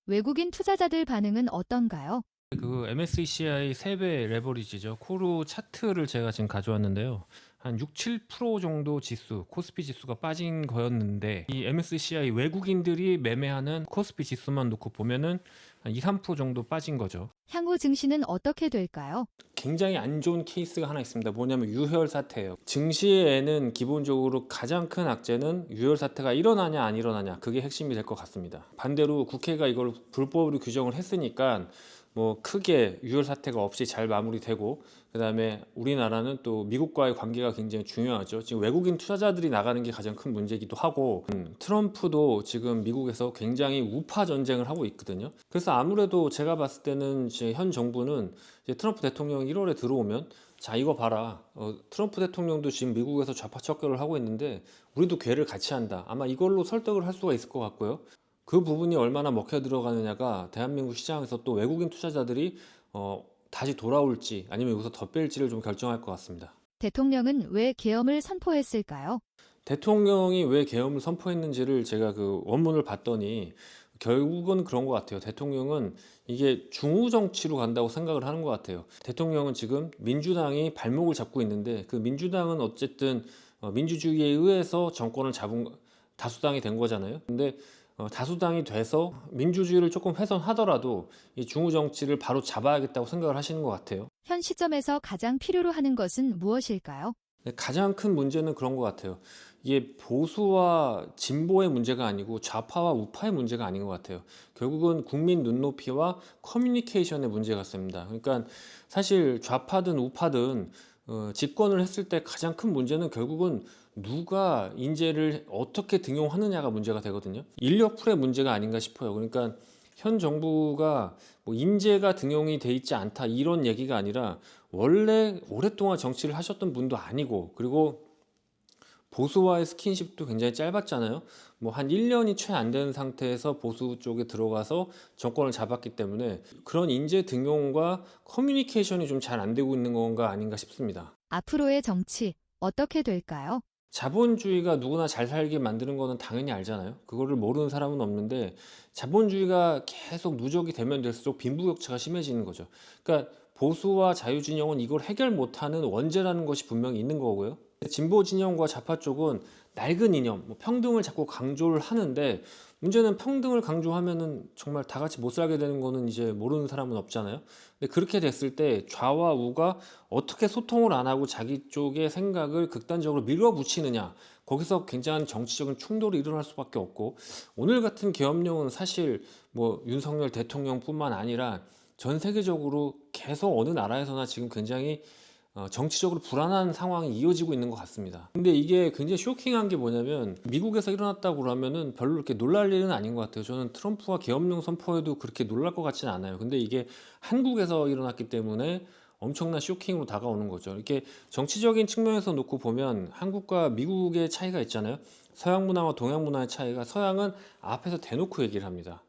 외국인 투자자들 반응은 어떤가요? 그 MSCI 3배 레버리지죠. 코르 차트를 제가 지금 가져왔는데요. 한 6, 7% 정도 지수, 코스피 지수가 빠진 거였는데 이 MSCI 외국인들이 매매하는 코스피 지수만 놓고 보면은 한 2, 3% 정도 빠진 거죠. 향후 증시는 어떻게 될까요? 굉장히 안 좋은 케이스가 하나 있습니다. 뭐냐면 유혈 사태예요. 증시에는 기본적으로 가장 큰 악재는 유혈 사태가 일어나냐 안 일어나냐, 그게 핵심이 될 것 같습니다. 반대로 국회가 이걸 불법으로 규정을 했으니까 뭐 크게 유혈 사태가 없이 잘 마무리되고, 그 다음에 우리나라는 또 미국과의 관계가 굉장히 중요하죠. 지금 외국인 투자자들이 나가는 게 가장 큰 문제이기도 하고, 트럼프도 지금 미국에서 굉장히 우파 전쟁을 하고 있거든요. 그래서 아무래도 제가 봤을 때는 이제 현 정부는 이제 트럼프 대통령이 1월에 들어오면, 자 이거 봐라, 트럼프 대통령도 지금 미국에서 좌파 척결을 하고 있는데 우리도 괴를 같이 한다, 아마 이걸로 설득을 할 수가 있을 것 같고요. 그 부분이 얼마나 먹혀 들어가느냐가 대한민국 시장에서 또 외국인 투자자들이 다시 돌아올지 아니면 여기서 더 뺄지를 좀 결정할 것 같습니다. 대통령은 왜 계엄을 선포했을까요? 대통령이 왜 계엄을 선포했는지를 제가 그 원문을 봤더니 결국은 그런 것 같아요. 대통령은 이게 중우 정치로 간다고 생각을 하는 것 같아요. 대통령은 지금 민주당이 발목을 잡고 있는데, 그 민주당은 어쨌든 민주주의에 의해서 정권을 잡은 다수당이 된 거잖아요. 근데 다수당이 돼서 민주주의를 조금 훼손하더라도 이 중우 정치를 바로 잡아야겠다고 생각을 하시는 것 같아요. 현 시점에서 가장 필요로 하는 것은 무엇일까요? 가장 큰 문제는 그런 것 같아요. 이게 보수와 진보의 문제가 아니고 좌파와 우파의 문제가 아닌 것 같아요. 결국은 국민 눈높이와 커뮤니케이션의 문제 같습니다. 그러니까 사실 좌파든 우파든 집권을 했을 때 가장 큰 문제는 결국은 누가 인재를 어떻게 등용하느냐가 문제가 되거든요. 인력풀의 문제가 아닌가 싶어요. 그러니까 현 정부가 뭐 인재가 등용이 돼 있지 않다 이런 얘기가 아니라, 원래 오랫동안 정치를 하셨던 분도 아니고, 그리고 보수와의 스킨십도 굉장히 짧았잖아요. 뭐 한 1년이 채 안 되는 상태에서 보수 쪽에 들어가서 정권을 잡았기 때문에 그런 인재 등용과 커뮤니케이션이 좀 잘 안 되고 있는 건가 아닌가 싶습니다. 앞으로의 정치 어떻게 될까요? 자본주의가 누구나 잘 살게 만드는 거는 당연히 알잖아요. 그거를 모르는 사람은 없는데, 자본주의가 계속 누적이 되면 될수록 빈부격차가 심해지는 거죠. 그러니까 보수와 자유진영은 이걸 해결 못하는 원죄라는 것이 분명히 있는 거고요. 진보 진영과 좌파 쪽은 낡은 이념, 뭐 평등을 자꾸 강조를 하는데, 문제는 평등을 강조하면은 정말 다 같이 못 살게 되는 거는 이제 모르는 사람은 없잖아요. 근데 그렇게 됐을 때 좌와 우가 어떻게 소통을 안 하고 자기 쪽의 생각을 극단적으로 밀어붙이느냐, 거기서 굉장한 정치적인 충돌이 일어날 수밖에 없고, 오늘 같은 계엄령은 사실 뭐 윤석열 대통령뿐만 아니라 전 세계적으로 계속 어느 나라에서나 지금 굉장히 정치적으로 불안한 상황이 이어지고 있는 것 같습니다. 근데 이게 굉장히 쇼킹한 게 뭐냐면, 미국에서 일어났다고 그러면은 별로 이렇게 놀랄 일은 아닌 것 같아요. 저는 트럼프와 계엄령 선포에도 그렇게 놀랄 것 같지는 않아요. 근데 이게 한국에서 일어났기 때문에 엄청난 쇼킹으로 다가오는 거죠. 이렇게 정치적인 측면에서 놓고 보면 한국과 미국의 차이가 있잖아요. 서양 문화와 동양 문화의 차이가, 서양은 앞에서 대놓고 얘기를 합니다.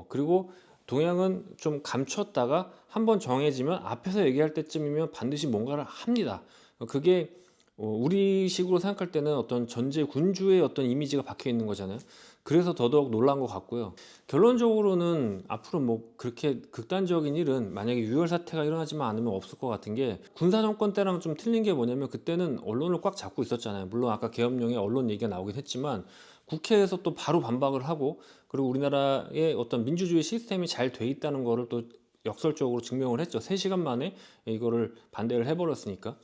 그리고 동양은 좀 감췄다가 한번 정해지면 앞에서 얘기할 때쯤이면 반드시 뭔가를 합니다. 그게 우리식으로 생각할 때는 어떤 전제 군주의 어떤 이미지가 박혀 있는 거잖아요. 그래서 더더욱 놀란 것 같고요. 결론적으로는 앞으로 뭐 그렇게 극단적인 일은, 만약에 유혈 사태가 일어나지만 않으면 없을 것 같은 게, 군사 정권 때랑 좀 틀린 게 뭐냐면, 그때는 언론을 꽉 잡고 있었잖아요. 물론 아까 계엄령에 언론 얘기가 나오긴 했지만 국회에서 또 바로 반박을 하고, 그리고 우리나라의 어떤 민주주의 시스템이 잘 돼 있다는 거를 또 역설적으로 증명을 했죠. 3시간 만에 이거를 반대를 해버렸으니까.